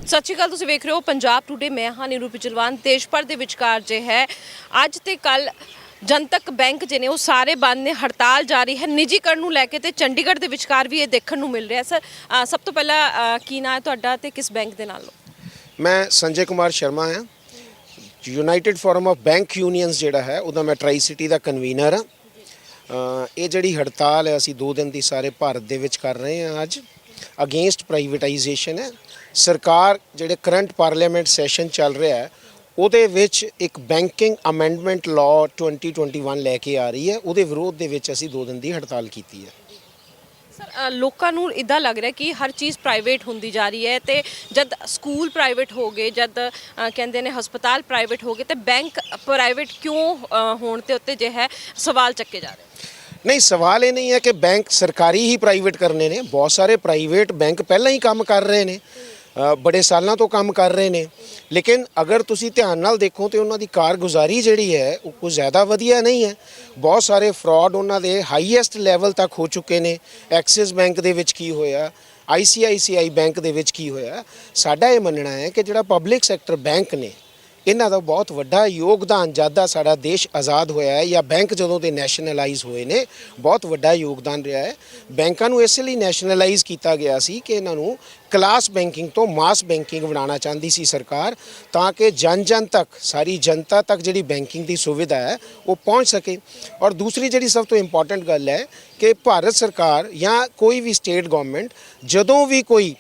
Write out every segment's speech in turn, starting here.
ਸਤਿ ਸ਼੍ਰੀ ਅਕਾਲ। ਤੁਸੀਂ ਵੇਖ ਰਹੇ ਹੋ ਪੰਜਾਬ ਟੂਡੇ। ਮੈਂ ਹਾਂ ਨੀਰੂ ਪਿਚਲਵਾਨ। ਦੇਸ਼ ਭਰ ਦੇ ਵਿਚਕਾਰ ਜੇ ਹੈ ਅੱਜ ਤੇ ਕੱਲ ਜਨਤਕ ਬੈਂਕ ਜਿਹਨੇ ਉਹ ਸਾਰੇ ਬੰਦ ਨੇ, ਹੜਤਾਲ ਜਾਰੀ ਹੈ ਨਿੱਜੀਕਰਨ ਨੂੰ ਲੈ ਕੇ, ਤੇ ਚੰਡੀਗੜ੍ਹ ਦੇ ਵਿਚਕਾਰ ਵੀ ਇਹ ਦੇਖਣ ਨੂੰ ਮਿਲ ਰਿਹਾ। ਸਰ, ਸਭ ਤੋਂ ਪਹਿਲਾਂ ਕੀ ਨਾਂ ਹੈ ਤੁਹਾਡਾ ਤੇ ਕਿਸ ਬੈਂਕ ਦੇ ਨਾਲ? ਮੈਂ ਸੰਜੇ ਕੁਮਾਰ ਸ਼ਰਮਾ ਹਾਂ। United forum of bank unions ਜਿਹੜਾ ਹੈ ਉਹਦਾ ਮੈਂ ਟਰਾਈ ਸਿਟੀ ਦਾ ਕਨਵੀਨਰ ਹਾਂ। ਇਹ ਜਿਹੜੀ ਹੜਤਾਲ ਹੈ ਅਸੀਂ 2 ਦਿਨ ਦੀ ਸਾਰੇ ਭਾਰਤ ਦੇ ਵਿੱਚ ਕਰ ਰਹੇ ਹਾਂ ਅੱਜ, ਅਗੇਂਸਟ ਪ੍ਰਾਈਵੇਟਾਈਜੇਸ਼ਨ ਹੈ। ਸਰਕਾਰ ਜਿਹੜੇ ਕਰੰਟ ਪਾਰਲੀਮੈਂਟ ਸੈਸ਼ਨ ਚੱਲ ਰਿਹਾ ਹੈ ਉਹਦੇ ਵਿੱਚ ਇੱਕ ਬੈਂਕਿੰਗ ਅਮੈਂਡਮੈਂਟ ਲਾਅ 2021 ਲੈ ਕੇ ਆ ਰਹੀ ਹੈ, ਉਹਦੇ ਵਿਰੋਧ ਦੇ ਵਿੱਚ ਅਸੀਂ 2 ਦਿਨ ਦੀ ਹੜਤਾਲ ਕੀਤੀ ਹੈ। ਸਰ, ਲੋਕਾਂ ਨੂੰ ਇੱਦਾਂ ਲੱਗ ਰਿਹਾ ਕਿ ਹਰ ਚੀਜ਼ ਪ੍ਰਾਈਵੇਟ ਹੁੰਦੀ ਜਾ ਰਹੀ ਹੈ, ਤੇ ਜਦ ਸਕੂਲ ਪ੍ਰਾਈਵੇਟ ਹੋ ਗਏ, ਜਦ ਕਹਿੰਦੇ ਨੇ ਹਸਪਤਾਲ ਪ੍ਰਾਈਵੇਟ ਹੋ ਗਏ, ਤੇ ਬੈਂਕ ਪ੍ਰਾਈਵੇਟ ਕਿਉਂ ਹੋਣ ਤੇ ਉੱਤੇ ਜੋ ਹੈ ਸਵਾਲ ਚੱਕੇ ਜਾ ਰਹੇ? ਨਹੀਂ, ਸਵਾਲ ਇਹ ਨਹੀਂ ਹੈ ਕਿ ਬੈਂਕ ਸਰਕਾਰੀ ਹੀ ਪ੍ਰਾਈਵੇਟ ਕਰਨੇ ਨੇ। ਬਹੁਤ ਸਾਰੇ ਪ੍ਰਾਈਵੇਟ ਬੈਂਕ ਪਹਿਲਾਂ ਹੀ ਕੰਮ ਕਰ ਰਹੇ ਨੇ, ਬੜੇ ਸਾਲਾਂ ਤੋਂ ਕੰਮ ਕਰ ਰਹੇ ਨੇ, ਲੇਕਿਨ ਅਗਰ ਤੁਸੀਂ ਧਿਆਨ ਨਾਲ ਦੇਖੋ ਤੇ ਉਹਨਾਂ ਦੀ ਕਾਰਗੁਜ਼ਾਰੀ ਜਿਹੜੀ ਹੈ ਉਹ ਕੁਝ ਜ਼ਿਆਦਾ ਵਧੀਆ ਨਹੀਂ ਹੈ। ਬਹੁਤ ਸਾਰੇ ਫਰਾਡ ਉਹਨਾਂ ਦੇ ਹਾਈਐਸਟ ਲੈਵਲ ਤੱਕ ਹੋ ਚੁੱਕੇ ਨੇ। ਐਕਸਿਸ ਬੈਂਕ ਦੇ ਵਿੱਚ ਕੀ ਹੋਇਆ, ICICI ਬੈਂਕ ਦੇ ਵਿੱਚ ਕੀ ਹੋਇਆ। ਸਾਡਾ ਇਹ ਮੰਨਣਾ ਹੈ ਕਿ ਜਿਹੜਾ ਪਬਲਿਕ ਸੈਕਟਰ ਬੈਂਕ ਨੇ ਇਹਨਾਂ ਦਾ ਬਹੁਤ ਵੱਡਾ ਯੋਗਦਾਨ, ਜਦ ਦਾ ਸਾਡਾ ਦੇਸ਼ ਆਜ਼ਾਦ ਹੋਇਆ ਹੈ ਜਾਂ ਬੈਂਕ ਜਦੋਂ ਦੇ ਨੈਸ਼ਨਲਾਈਜ਼ ਹੋਏ ਨੇ, ਬਹੁਤ ਵੱਡਾ ਯੋਗਦਾਨ ਰਿਹਾ ਹੈ। ਬੈਂਕਾਂ ਨੂੰ ਇਸ ਲਈ ਨੈਸ਼ਨਲਾਈਜ਼ ਕੀਤਾ ਗਿਆ ਸੀ ਕਿ ਇਹਨਾਂ ਨੂੰ ਕਲਾਸ ਬੈਂਕਿੰਗ ਤੋਂ ਮਾਸ ਬੈਂਕਿੰਗ ਬਣਾਉਣਾ ਚਾਹੁੰਦੀ ਸੀ ਸਰਕਾਰ, ਤਾਂ ਕਿ ਜਨ ਤੱਕ, ਸਾਰੀ ਜਨਤਾ ਤੱਕ ਜਿਹੜੀ ਬੈਂਕਿੰਗ ਦੀ ਸੁਵਿਧਾ ਹੈ ਉਹ ਪਹੁੰਚ ਸਕੇ। ਔਰ ਦੂਸਰੀ ਜਿਹੜੀ ਸਭ ਤੋਂ ਇੰਪੋਰਟੈਂਟ ਗੱਲ ਹੈ ਕਿ ਭਾਰਤ ਸਰਕਾਰ ਜਾਂ ਕੋਈ ਵੀ ਸਟੇਟ ਗਵਰਨਮੈਂਟ ਜਦੋਂ ਵੀ ਕੋਈ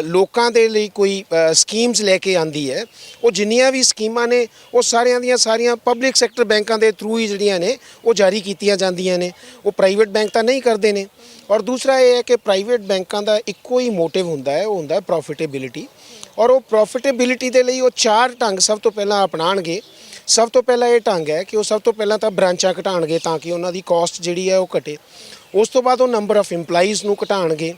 ਲੋਕਾਂ ਦੇ ਲਈ ਕੋਈ ਸਕੀਮਸ ਲੈ ਕੇ ਆਂਦੀ ਹੈ, ਉਹ ਜਿੰਨੀਆਂ ਵੀ ਸਕੀਮਾਂ ਨੇ ਉਹ ਸਾਰਿਆਂ ਦੀਆਂ ਸਾਰੀਆਂ ਪਬਲਿਕ ਸੈਕਟਰ ਬੈਂਕਾਂ ਦੇ ਥਰੂ ਹੀ ਜਿਹੜੀਆਂ ਨੇ ਉਹ ਜਾਰੀ ਕੀਤੀਆਂ ਜਾਂਦੀਆਂ ਨੇ, ਉਹ ਪ੍ਰਾਈਵੇਟ ਬੈਂਕ ਤਾਂ ਨਹੀਂ ਕਰਦੇ ਨੇ। ਔਰ ਦੂਸਰਾ ਇਹ ਹੈ ਕਿ ਪ੍ਰਾਈਵੇਟ ਬੈਂਕਾਂ ਦਾ ਇੱਕੋ ਹੀ ਮੋਟਿਵ ਹੁੰਦਾ ਹੈ, ਉਹ ਹੁੰਦਾ ਹੈ ਪ੍ਰੋਫਿਟੇਬਿਲਿਟੀ। ਔਰ ਉਹ ਪ੍ਰੋਫਿਟੇਬਿਲਿਟੀ ਦੇ ਲਈ ਉਹ 4 ਢੰਗ ਸਭ ਤੋਂ ਪਹਿਲਾਂ ਅਪਣਾਉਣਗੇ। ਸਭ ਤੋਂ ਪਹਿਲਾਂ ਇਹ ਢੰਗ ਹੈ ਕਿ ਉਹ ਸਭ ਤੋਂ ਪਹਿਲਾਂ ਤਾਂ ਬ੍ਰਾਂਚਾਂ ਘਟਾਉਣਗੇ ਤਾਂ ਕਿ ਉਹਨਾਂ ਦੀ ਕਾਸਟ ਜਿਹੜੀ ਹੈ ਉਹ ਘਟੇ। ਉਸ ਤੋਂ ਬਾਅਦ ਉਹ ਨੰਬਰ ਆਫ ਇੰਪਲਾਈਜ਼ ਨੂੰ ਘਟਾਉਣਗੇ।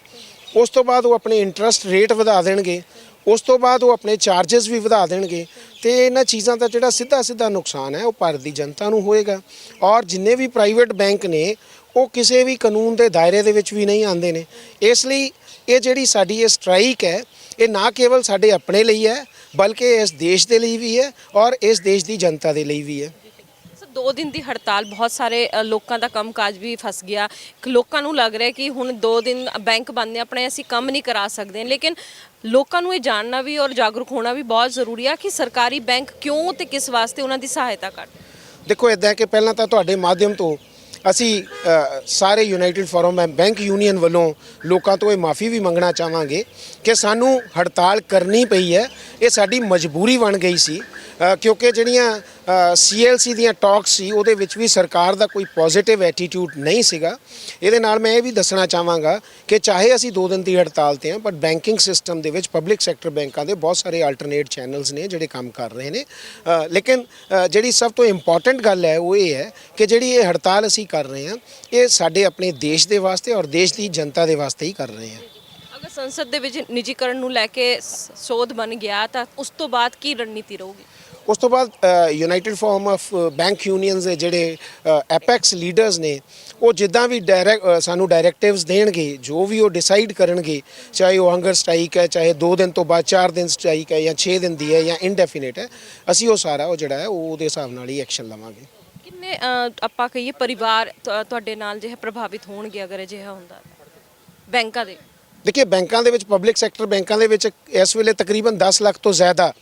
ਉਸ ਤੋਂ ਬਾਅਦ ਉਹ ਆਪਣੇ ਇੰਟਰਸਟ ਰੇਟ ਵਧਾ ਦੇਣਗੇ। ਉਸ ਤੋਂ ਬਾਅਦ ਉਹ ਆਪਣੇ ਚਾਰजेस ਵੀ ਵਧਾ ਦੇਣਗੇ। ਤੇ ਇਹਨਾਂ ਚੀਜ਼ਾਂ ਦਾ ਜਿਹੜਾ ਸਿੱਧਾ ਨੁਕਸਾਨ ਹੈ ਉਹ ਭਾਰਤ ਦੀ ਜਨਤਾ ਨੂੰ ਹੋਏਗਾ। ਔਰ ਜਿੰਨੇ ਵੀ ਪ੍ਰਾਈਵੇਟ ਬੈਂਕ ਨੇ ਉਹ ਕਿਸੇ ਵੀ ਕਾਨੂੰਨ ਦੇ ਦਾਇਰੇ ਦੇ ਵਿੱਚ ਵੀ ਨਹੀਂ ਆਉਂਦੇ ਨੇ। ਇਸ ਲਈ ਇਹ ਜਿਹੜੀ ਸਾਡੀ ਇਹ ਸਟ੍ਰਾਈਕ ਹੈ ਇਹ ਨਾ ਕੇਵਲ ਸਾਡੇ ਆਪਣੇ ਲਈ ਹੈ, ਬਲਕਿ ਇਸ ਦੇਸ਼ ਦੇ ਲਈ ਵੀ ਹੈ ਔਰ ਇਸ ਦੇਸ਼ ਦੀ ਜਨਤਾ ਦੇ ਲਈ ਵੀ ਹੈ। 2 ਦਿਨ ਦੀ ਹੜਤਾਲ, ਬਹੁਤ ਸਾਰੇ ਲੋਕਾਂ ਦਾ ਕੰਮਕਾਜ ਵੀ ਫਸ ਗਿਆ। ਲੋਕਾਂ ਨੂੰ ਲੱਗ ਰਿਹਾ ਕਿ ਹੁਣ 2 ਦਿਨ ਬੈਂਕ ਬੰਦ ਨੇ, ਆਪਣੇ ਅਸੀਂ ਕੰਮ ਨਹੀਂ ਕਰਾ ਸਕਦੇ। ਲੇਕਿਨ ਲੋਕਾਂ ਨੂੰ ਇਹ ਜਾਣਨਾ ਵੀ ਔਰ ਜਾਗਰੂਕ ਹੋਣਾ ਵੀ ਬਹੁਤ ਜ਼ਰੂਰੀ ਆ ਕਿ ਸਰਕਾਰੀ ਬੈਂਕ ਕਿਉਂ ਤੇ ਕਿਸ ਵਾਸਤੇ ਉਹਨਾਂ ਦੀ ਸਹਾਇਤਾ ਕਰਦੇ। ਦੇਖੋ, ਇੱਦਾਂ ਕਿ ਪਹਿਲਾਂ ਤਾਂ ਤੁਹਾਡੇ ਮਾਧਿਅਮ ਤੋਂ ਅਸੀਂ ਸਾਰੇ ਯੂਨਾਈਟਿਡ ਫੋਰਮ ਬੈਂਕ ਯੂਨੀਅਨ ਵੱਲੋਂ ਲੋਕਾਂ ਤੋਂ ਇਹ ਮਾਫੀ ਵੀ ਮੰਗਣਾ ਚਾਹਾਂਗੇ ਕਿ ਸਾਨੂੰ ਹੜਤਾਲ ਕਰਨੀ ਪਈ ਹੈ। ਇਹ ਸਾਡੀ ਮਜਬੂਰੀ ਬਣ ਗਈ ਸੀ, ਕਿਉਂਕਿ ਜਿਹੜੀਆਂ CLC ਦੀਆਂ ਟਾਕਸ ਸੀ ਉਹਦੇ ਵਿੱਚ ਵੀ ਸਰਕਾਰ ਦਾ ਕੋਈ ਪੋਜ਼ਿਟਿਵ ਐਟੀਟਿਊਡ ਨਹੀਂ ਸੀਗਾ। ਇਹਦੇ ਨਾਲ ਮੈਂ ਇਹ ਵੀ ਦੱਸਣਾ ਚਾਹਾਂਗਾ ਕਿ ਚਾਹੇ ਅਸੀਂ 2 ਦਿਨ ਦੀ ਹੜਤਾਲ 'ਤੇ ਹਾਂ, ਪਰ ਬੈਂਕਿੰਗ ਸਿਸਟਮ ਦੇ ਵਿੱਚ ਪਬਲਿਕ ਸੈਕਟਰ ਬੈਂਕਾਂ ਦੇ ਬਹੁਤ ਸਾਰੇ ਆਲਟਰਨੇਟ ਚੈਨਲਸ ਨੇ ਜਿਹੜੇ ਕੰਮ ਕਰ ਰਹੇ ਨੇ। ਲੇਕਿਨ ਜਿਹੜੀ ਸਭ ਤੋਂ ਇੰਪੋਰਟੈਂਟ ਗੱਲ ਹੈ ਉਹ ਇਹ ਹੈ ਕਿ ਜਿਹੜੀ ਇਹ ਹੜਤਾਲ ਅਸੀਂ ਕਰ ਰਹੇ ਹਾਂ ਇਹ ਸਾਡੇ ਆਪਣੇ ਦੇਸ਼ ਦੇ ਵਾਸਤੇ ਔਰ ਦੇਸ਼ ਦੀ ਜਨਤਾ ਦੇ ਵਾਸਤੇ ਹੀ ਕਰ ਰਹੇ ਹਾਂ। ਅਗਰ ਸੰਸਦ ਦੇ ਵਿੱਚ ਨਿੱਜੀਕਰਨ ਨੂੰ ਲੈ ਕੇ ਸੋਧ ਬਣ ਗਿਆ ਤਾਂ ਉਸ ਤੋਂ ਬਾਅਦ ਕੀ ਰਣਨੀਤੀ ਰਹੂਗੀ? ਉਸ ਤੋਂ ਬਾਅਦ united forum of bank unions ਦੇ ਜਿਹੜੇ ਐਪੈਕਸ ਲੀਡਰਸ ਨੇ ਉਹ ਜਿੱਦਾਂ ਵੀ ਸਾਨੂੰ ਡਾਇਰੈਕਟਿਵਸ ਦੇਣਗੇ, ਜੋ ਵੀ ਉਹ ਡਿਸਾਈਡ ਕਰਨਗੇ, ਚਾਹੇ ਉਹ ਹੰਗਰ ਸਟ੍ਰਾਈਕ ਹੈ, ਚਾਹੇ 2 ਦਿਨ ਤੋਂ ਬਾਅਦ 4 ਦਿਨ ਸਟ੍ਰਾਈਕ ਹੈ, ਜਾਂ 6 ਦਿਨ ਦੀ ਹੈ, ਜਾਂ ਇਨਡੈਫੀਨਿਟ ਹੈ, ਅਸੀਂ ਉਹ ਸਾਰਾ ਉਹ ਜਿਹੜਾ ਹੈ ਉਹਦੇ ਹਿਸਾਬ ਨਾਲ ਹੀ ਐਕਸ਼ਨ ਲਵਾਂਗੇ। ਕਿੰਨੇ ਆਪਾਂ ਕਹੀਏ ਪਰਿਵਾਰ ਤੁਹਾਡੇ ਨਾਲ ਜਿਹੜਾ ਪ੍ਰਭਾਵਿਤ ਹੋਣਗੇ ਅਗਰ ਅਜਿਹਾ ਹੁੰਦਾ ਬੈਂਕਾਂ ਦੇ? ਦੇਖੀਏ, ਬੈਂਕਾਂ ਦੇ ਵਿੱਚ, ਪਬਲਿਕ ਸੈਕਟਰ ਬੈਂਕਾਂ ਦੇ ਵਿੱਚ ਇਸ ਵੇਲੇ ਤਕਰੀਬਨ 10 ਲੱਖ ਤੋਂ ਜ਼ਿਆਦਾ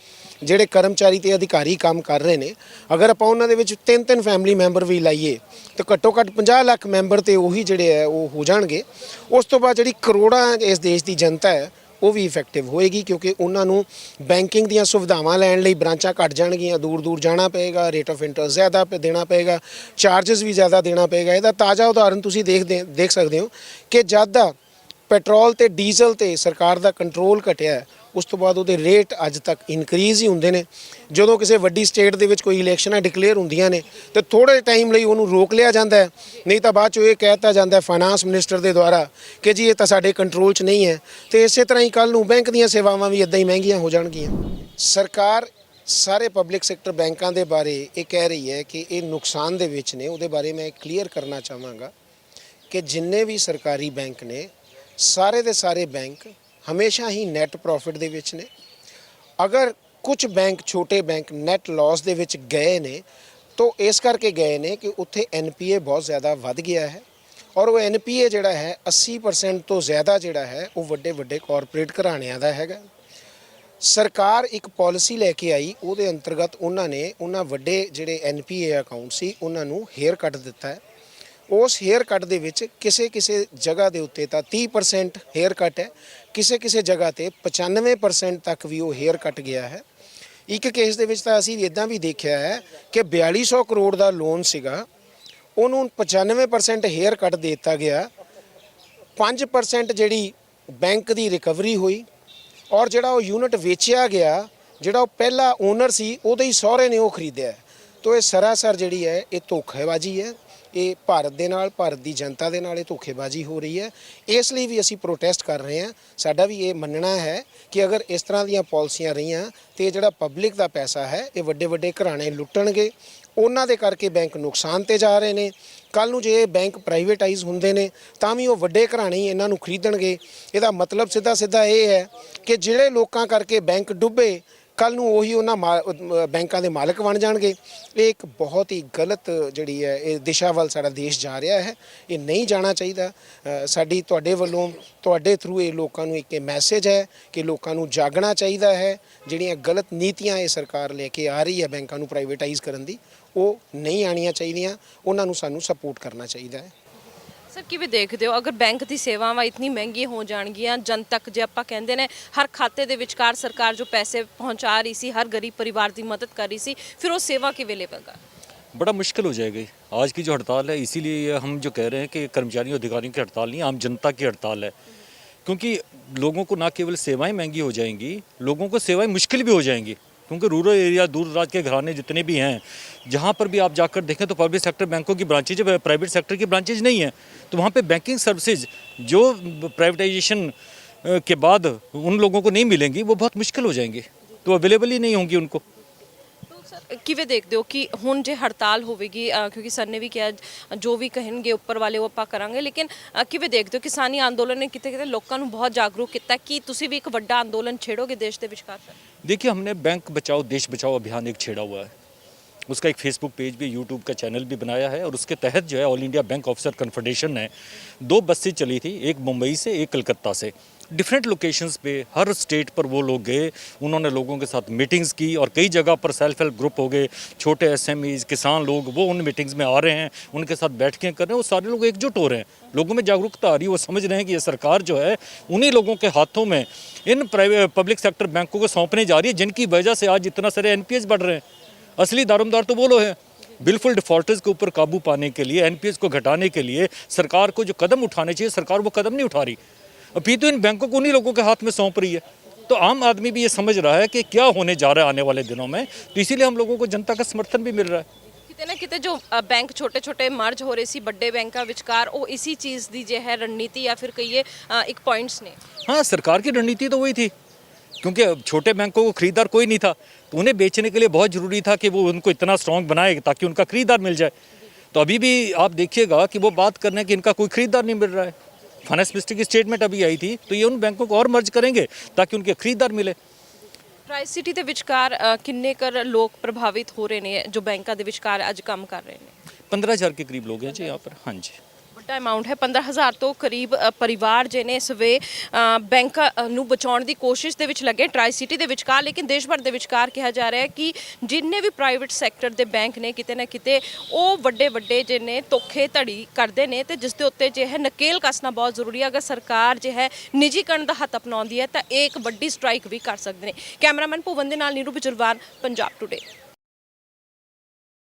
ਜਿਹੜੇ ਕਰਮਚਾਰੀ ਤੇ ਅਧਿਕਾਰੀ ਕੰਮ ਕਰ ਰਹੇ ਨੇ। ਅਗਰ ਆਪਾਂ ਉਹਨਾਂ ਦੇ ਵਿੱਚ 3 ਫੈਮਿਲੀ ਮੈਂਬਰ ਵੀ ਲਾਈਏ ਤਾਂ ਘੱਟੋ ਘੱਟ 50 ਲੱਖ ਮੈਂਬਰ ਤੇ ਉਹੀ ਜਿਹੜੇ ਹੈ ਉਹ ਹੋ ਜਾਣਗੇ। ਉਸ ਤੋਂ ਬਾਅਦ ਜਿਹੜੀ ਕਰੋੜਾਂ ਇਸ ਦੇਸ਼ ਦੀ ਜਨਤਾ ਹੈ ਉਹ ਵੀ ਇਫੈਕਟਿਵ ਹੋਏਗੀ, ਕਿਉਂਕਿ ਉਹਨਾਂ ਨੂੰ ਬੈਂਕਿੰਗ ਦੀਆਂ ਸੁਵਿਧਾਵਾਂ ਲੈਣ ਲਈ ਬ੍ਰਾਂਚਾਂ ਘੱਟ ਜਾਣਗੀਆਂ, ਦੂਰ ਜਾਣਾ ਪਏਗਾ, ਰੇਟ ਆਫ ਇੰਟਰਸਟ ਜ਼ਿਆਦਾ ਦੇਣਾ ਪਏਗਾ, ਚਾਰजेस ਵੀ ਜ਼ਿਆਦਾ ਦੇਣਾ ਪਏਗਾ। ਇਹਦਾ ਤਾਜ਼ਾ ਉਦਾਹਰਨ ਤੁਸੀਂ ਦੇਖ ਸਕਦੇ ਹੋ ਕਿ ਜਦ ਦਾ ਪੈਟਰੋਲ ਤੇ ਡੀਜ਼ਲ ਤੇ ਸਰਕਾਰ ਦਾ ਕੰਟਰੋਲ ਘਟਿਆ, ਉਸ ਤੋਂ ਬਾਅਦ ਉਹਦੇ ਰੇਟ ਅੱਜ ਤੱਕ ਇਨਕਰੀਜ਼ ਹੀ ਹੁੰਦੇ ਨੇ। ਜਦੋਂ ਕਿਸੇ ਵੱਡੀ ਸਟੇਟ ਦੇ ਵਿੱਚ ਕੋਈ ਇਲੈਕਸ਼ਨਾਂ ਡਿਕਲੇਅਰ ਹੁੰਦੀਆਂ ਨੇ ਤੇ ਥੋੜ੍ਹੇ ਟਾਈਮ ਲਈ ਉਹਨੂੰ ਰੋਕ ਲਿਆ ਜਾਂਦਾ ਹੈ, ਨਹੀਂ ਤਾਂ ਬਾਅਦ 'ਚੋਂ ਇਹ ਕਹਿ ਦਿੱਤਾ ਜਾਂਦਾ ਫਾਈਨਾਂਸ ਮਿਨਿਸਟਰ ਦੇ ਦੁਆਰਾ ਕਿ ਜੀ ਇਹ ਤਾਂ ਸਾਡੇ ਕੰਟਰੋਲ 'ਚ ਨਹੀਂ ਹੈ। ਤੇ ਇਸੇ ਤਰ੍ਹਾਂ ਹੀ ਕੱਲ੍ਹ ਨੂੰ ਬੈਂਕ ਦੀਆਂ ਸੇਵਾਵਾਂ ਵੀ ਇੱਦਾਂ ਹੀ ਮਹਿੰਗੀਆਂ ਹੋ ਜਾਣਗੀਆਂ। ਸਰਕਾਰ ਸਾਰੇ ਪਬਲਿਕ ਸੈਕਟਰ ਬੈਂਕਾਂ ਦੇ ਬਾਰੇ ਇਹ ਕਹਿ ਰਹੀ ਹੈ ਕਿ ਇਹ ਨੁਕਸਾਨ ਦੇ ਵਿੱਚ ਨੇ। ਉਹਦੇ ਬਾਰੇ ਮੈਂ ਕਲੀਅਰ ਕਰਨਾ ਚਾਹਾਂਗਾ ਕਿ ਜਿੰਨੇ ਵੀ ਸਰਕਾਰੀ ਬੈਂਕ ਨੇ, ਸਾਰੇ ਦੇ ਸਾਰੇ ਬੈਂਕ ਹਮੇਸ਼ਾ ਹੀ ਨੈਟ ਪ੍ਰੋਫਿਟ ਦੇ ਵਿੱਚ ਨੇ। ਅਗਰ ਕੁਝ ਬੈਂਕ ਛੋਟੇ ਬੈਂਕ ਨੈਟ ਲਾਸ ਦੇ ਵਿੱਚ ਗਏ ਨੇ ਤਾਂ ਇਸ ਕਰਕੇ ਗਏ ਨੇ ਕਿ ਉੱਥੇ ਐਨਪੀਏ ਬਹੁਤ ਜ਼ਿਆਦਾ ਵੱਧ ਗਿਆ ਹੈ ਔਰ ਉਹ ਐਨਪੀਏ ਜਿਹੜਾ ਹੈ 80% ਤੋਂ ਜ਼ਿਆਦਾ ਜਿਹੜਾ ਹੈ ਉਹ ਵੱਡੇ ਵੱਡੇ ਕਾਰਪੋਰੇਟ ਘਰਾਣਿਆਂ ਦਾ ਹੈਗਾ। ਸਰਕਾਰ ਇੱਕ ਪਾਲਿਸੀ ਲੈ ਕੇ ਆਈ, ਉਹਦੇ ਅੰਤਰਗਤ ਉਹਨਾਂ ਵੱਡੇ ਜਿਹੜੇ ਐਨਪੀਏ ਅਕਾਊਂਟ ਸੀ ਉਹਨਾਂ ਨੂੰ ਹੇਅਰ ਕੱਟ ਦਿੱਤਾ ਹੈ। ਉਸ ਹੇਅਰ ਕੱਟ ਦੇ ਵਿੱਚ ਕਿਸੇ ਜਗ੍ਹਾ ਦੇ ਉੱਤੇ ਤਾਂ 30% ਹੇਅਰ ਕੱਟ ਹੈ, ਕਿਸੇ ਜਗ੍ਹਾ ਤੇ 95% ਤੱਕ ਵੀ ਉਹ ਹੇਅਰ ਕੱਟ ਗਿਆ ਹੈ। ਇੱਕ ਕੇਸ ਦੇ ਵਿੱਚ ਤਾਂ ਅਸੀਂ ਇਦਾਂ ਵੀ ਦੇਖਿਆ ਹੈ ਕਿ 4200 ਕਰੋੜ ਦਾ ਲੋਨ ਸੀਗਾ, ਉਹਨੂੰ 95% ਹੇਅਰ ਕੱਟ ਦੇ ਦਿੱਤਾ ਗਿਆ, 5% ਜਿਹੜੀ ਬੈਂਕ ਦੀ ਰਿਕਵਰੀ ਹੋਈ ਔਰ ਜਿਹੜਾ ਉਹ ਯੂਨਿਟ ਵੇਚਿਆ ਗਿਆ, ਜਿਹੜਾ ਉਹ ਪਹਿਲਾ ਓਨਰ ਸੀ ਉਹਦੇ ਹੀ ਸਹੁਰੇ ਨੇ ਉਹ ਖਰੀਦਿਆ। ਤੋ ਇਹ ਸਰਾਸਰ ਜਿਹੜੀ ਹੈ ਇਹ ਧੋਖੇਬਾਜ਼ੀ ਹੈ, ਇਹ ਭਾਰਤ ਦੇ ਨਾਲ, ਭਾਰਤ ਦੀ ਜਨਤਾ ਦੇ ਨਾਲ ਇਹ ਧੋਖੇਬਾਜ਼ੀ ਹੋ ਰਹੀ ਹੈ। ਇਸ ਲਈ ਵੀ ਅਸੀਂ ਪ੍ਰੋਟੈਸਟ ਕਰ ਰਹੇ ਹਾਂ। ਸਾਡਾ ਵੀ ਇਹ ਮੰਨਣਾ ਹੈ ਕਿ ਅਗਰ ਇਸ ਤਰ੍ਹਾਂ ਦੀਆਂ ਪਾਲਿਸੀਆਂ ਰਹੀਆਂ ਤੇ ਜਿਹੜਾ ਪਬਲਿਕ ਦਾ ਪੈਸਾ ਹੈ ਇਹ ਵੱਡੇ ਵੱਡੇ ਘਰਾਣੇ ਲੁੱਟਣਗੇ, ਉਹਨਾਂ ਦੇ ਕਰਕੇ ਬੈਂਕ ਨੁਕਸਾਨ ਤੇ ਜਾ ਰਹੇ ਨੇ। ਕੱਲ ਨੂੰ ਜੇ ਇਹ ਬੈਂਕ ਪ੍ਰਾਈਵੇਟਾਈਜ਼ ਹੁੰਦੇ ਨੇ ਤਾਂ ਵੀ ਉਹ ਵੱਡੇ ਘਰਾਣੇ ਹੀ ਇਹਨਾਂ ਨੂੰ ਖਰੀਦਣਗੇ। ਇਹਦਾ ਮਤਲਬ ਸਿੱਧਾ ਇਹ ਹੈ ਕਿ ਜਿਹੜੇ ਲੋਕਾਂ ਕਰਕੇ ਬੈਂਕ ਡੁੱਬੇ ਕੱਲ ਨੂੰ ਉਹੀ ਉਹਨਾਂ ਬੈਂਕਾਂ ਦੇ ਮਾਲਕ ਬਣ ਜਾਣਗੇ। ਇਹ ਇੱਕ ਬਹੁਤ ਹੀ ਗਲਤ ਜਿਹੜੀ ਹੈ ਇਹ ਦਿਸ਼ਾ ਵੱਲ ਸਾਡਾ ਦੇਸ਼ ਜਾ ਰਿਹਾ ਹੈ, ਇਹ ਨਹੀਂ ਜਾਣਾ ਚਾਹੀਦਾ। ਸਾਡੀ ਤੁਹਾਡੇ ਵੱਲੋਂ ਤੁਹਾਡੇ ਥਰੂ ਇਹ ਲੋਕਾਂ ਨੂੰ ਇੱਕ ਮੈਸੇਜ ਹੈ ਕਿ ਲੋਕਾਂ ਨੂੰ ਜਾਗਣਾ ਚਾਹੀਦਾ ਹੈ। ਜਿਹੜੀਆਂ ਗਲਤ ਨੀਤੀਆਂ ਇਹ ਸਰਕਾਰ ਲੈ ਕੇ ਆ ਰਹੀ ਹੈ ਬੈਂਕਾਂ ਨੂੰ ਪ੍ਰਾਈਵੇਟਾਈਜ਼ ਕਰਨ ਦੀ, ਉਹ ਨਹੀਂ ਆਉਣੀਆਂ ਚਾਹੀਦੀਆਂ, ਉਹਨਾਂ ਨੂੰ ਸਾਨੂੰ ਸਪੋਰਟ ਕਰਨਾ ਚਾਹੀਦਾ ਹੈ। ਸਰ ਕਿਵੇਂ ਦੇਖਦੇ ਹੋ ਅਗਰ ਬੈਂਕ ਦੀ ਸੇਵਾਵਾਂ ਇਤਨੀ ਮਹਿੰਗੀਆਂ ਹੋ ਜਾਣਗੀਆਂ, ਜਨਤਕ ਜੇ ਆਪਾਂ ਕਹਿੰਦੇ ਨੇ ਹਰ ਖਾਤੇ ਦੇ ਵਿਚਕਾਰ ਸਰਕਾਰ ਜੋ ਪੈਸੇ ਪਹੁੰਚਾ ਰਹੀ ਸੀ, ਹਰ ਗਰੀਬ परिवार की मदद कर रही थी, फिर वो सेवा किवें लेगा? बड़ा मुश्किल हो जाएगी। आज की जो हड़ताल है, इसीलिए हम जो कह रहे हैं कि कर्मचारियों अधिकारियों की हड़ताल नहीं, आम जनता की हड़ताल है। क्योंकि लोगों को ना केवल सेवाएं महंगी हो जाएंगी, लोगों को सेवाएं मुश्किल भी हो जाएंगी। क्योंकि रूरल एरिया, दूर दराज के घराने जितने भी हैं, जहाँ पर भी आप जाकर देखें तो पब्लिक सेक्टर बैंकों की ब्रांचेज, प्राइवेट सेक्टर की ब्रांचेज नहीं है, तो वहाँ पे बैंकिंग सर्विसेज जो प्राइवेटाइजेशन के बाद उन लोगों को नहीं मिलेंगी, वो बहुत मुश्किल हो जाएंगी, तो अवेलेबल ही नहीं होंगी उनको। ਕਿਵੇਂ ਦੇਖਦੇ ਹੋ ਕਿ ਹੁਣ ਜੇ ਹੜਤਾਲ ਹੋਵੇਗੀ, ਕਿਉਂਕਿ ਸਰ ਨੇ ਵੀ ਕਿਹਾ ਜੋ ਵੀ ਕਹਿਣਗੇ ਉੱਪਰ ਵਾਲੇ ਉਹ ਆਪਾਂ ਕਰਾਂਗੇ, ਲੇਕਿਨ ਕਿਵੇਂ ਦੇਖਦੇ ਹੋ ਕਿਸਾਨੀ ਅੰਦੋਲਨ ਨੇ ਕਿਤੇ ਲੋਕਾਂ ਨੂੰ ਬਹੁਤ ਜਾਗਰੂਕ ਕੀਤਾ ਕਿ ਤੁਸੀਂ ਵੀ ਇੱਕ ਵੱਡਾ ਅੰਦੋਲਨ ਛੇੜੋਗੇ ਦੇਸ਼ ਦੇ ਵਿਚਕਾਰ? देखिए, हमने बैंक बचाओ देश बचाओ अभियान एक छेड़ा हुआ है, उसका एक फेसबुक पेज भी, यूट्यूब का चैनल भी बनाया है, और उसके तहत जो है all India bank officer confederation ने 2 बसें चली थी, एक मुंबई से एक कलकत्ता से। डिफरेंट लोकेशंस पे हर स्टेट पर वो लोग गए, उन्होंने लोगों के साथ मीटिंग्स की, और कई जगह पर सेल्फ हेल्प ग्रुप हो गए, छोटे एसएमईज, किसान लोग, वो उन मीटिंग्स में आ रहे हैं, उनके साथ बैठकें कर रहे हैं, वो सारे लोग एकजुट हो रहे हैं, लोगों में जागरूकता आ रही है, वो समझ रहे हैं कि ये सरकार जो है उन्हीं लोगों के हाथों में इन प्राइवेट पब्लिक सेक्टर बैंकों को सौंपने जा रही है, जिनकी वजह से आज इतना सारे एनपीएस बढ़ रहे हैं। असली दारोमदार तो वो लोग हैं। बिल्कुल डिफॉल्टर्स के ऊपर काबू पाने के लिए, एनपीएस को घटाने के लिए सरकार को जो कदम उठाने चाहिए, सरकार वो कदम नहीं उठा रही। अभी तो इन बैंकों को उन्हीं लोगों के हाथ में सौंप रही है। तो आम आदमी भी ये समझ रहा है कि क्या होने जा रहा है आने वाले दिनों में, तो इसीलिए हम लोगों को जनता का समर्थन भी मिल रहा है। ਕਿਤੇ ਨਾ ਕਿਤੇ ਜੋ ਬੈਂਕ ਛੋਟੇ ਛੋਟੇ ਮਰਜ ਹੋ ਰਹੇ ਸੀ ਵੱਡੇ ਬੈਂਕਾਂ ਵਿਚਕਾਰ, ਉਹ ਇसी ਚੀਜ਼ ਦੀ ਜੇ ਹੈ ਰਣਨੀਤੀ ਜਾਂ ਫਿਰ ਕਹੀਏ ਇੱਕ ਪੁਆਇੰਟਸ ਨੇ। हाँ, सरकार की रणनीति तो वही थी, क्योंकि छोटे बैंकों को खरीदार कोई नहीं था, तो उन्हें बेचने के लिए बहुत ज़रूरी था कि वो उनको इतना स्ट्रॉन्ग बनाए ताकि उनका खरीदार मिल जाए। तो अभी भी आप देखिएगा कि वो बात कर रहे हैं कि इनका कोई खरीदार नहीं मिल रहा है। फाइनेंस मिनिस्टर की स्टेटमेंट अभी आई थी, तो ये उन बैंकों को और मर्ज करेंगे ताकि उनके खरीदार मिले। ਟਰਾਈ ਸਿਟੀ ਦੇ ਵਿਚਕਾਰ ਕਿੰਨੇ ਕਰ ਲੋਕ ਪ੍ਰਭਾਵਿਤ ਹੋ ਰਹੇ ਨੇ ਜੋ ਬੈਂਕਾਂ ਦੇ ਵਿਚਕਾਰ ਅੱਜ ਕੰਮ ਕਰ ਰਹੇ ਨੇ? 15,000 के करीब लोग हैं जी यहाँ पर। हाँ जी, ਵੱਡਾ ਅਮਾਉਂਟ ਹੈ। 15,000 ਤੋਂ ਕਰੀਬ ਪਰਿਵਾਰ ਜਿਹਨੇ ਇਸ ਵੇ ਬੈਂਕ ਨੂੰ ਬਚਾਉਣ ਦੀ ਕੋਸ਼ਿਸ਼ ਦੇ ਵਿੱਚ ਲੱਗੇ ਟਰਾਈ ਸਿਟੀ ਦੇ ਵਿਚਕਾਰ। ਲੇਕਿਨ ਦੇਸ਼ ਭਰ ਦੇ ਵਿਚਕਾਰ ਕਿਹਾ ਜਾ ਰਿਹਾ ਹੈ ਕਿ ਜਿੰਨੇ ਵੀ ਪ੍ਰਾਈਵੇਟ ਸੈਕਟਰ ਦੇ ਬੈਂਕ ਨੇ ਕਿਤੇ ਨਾ ਕਿਤੇ ਉਹ ਵੱਡੇ ਜਿਹਨੇ ਧੋਖੇ ਧੜੀ ਕਰਦੇ ਨੇ, ਤੇ ਜਿਸ ਦੇ ਉੱਤੇ ਜੇ ਹੈ ਨਕੇਲ ਕੱਸਣਾ ਬਹੁਤ ਜ਼ਰੂਰੀ ਹੈ। ਅਗਰ ਸਰਕਾਰ ਜੇ ਹੈ ਨਿੱਜੀਕਰਨ ਦਾ ਹੱਥ ਅਪਣਾਉਂਦੀ ਹੈ ਤਾਂ ਇਹ ਇੱਕ ਵੱਡੀ ਸਟ੍ਰਾਈਕ ਵੀ ਕਰ ਸਕਦੇ ਨੇ। ਕੈਮਰਾਮੈਨ ਭੁਵਨ ਦੇ ਨਾਲ ਨੀਰੂ ਬਿਜਲਵਾਨ, ਪੰਜਾਬ ਟੁਡੇ।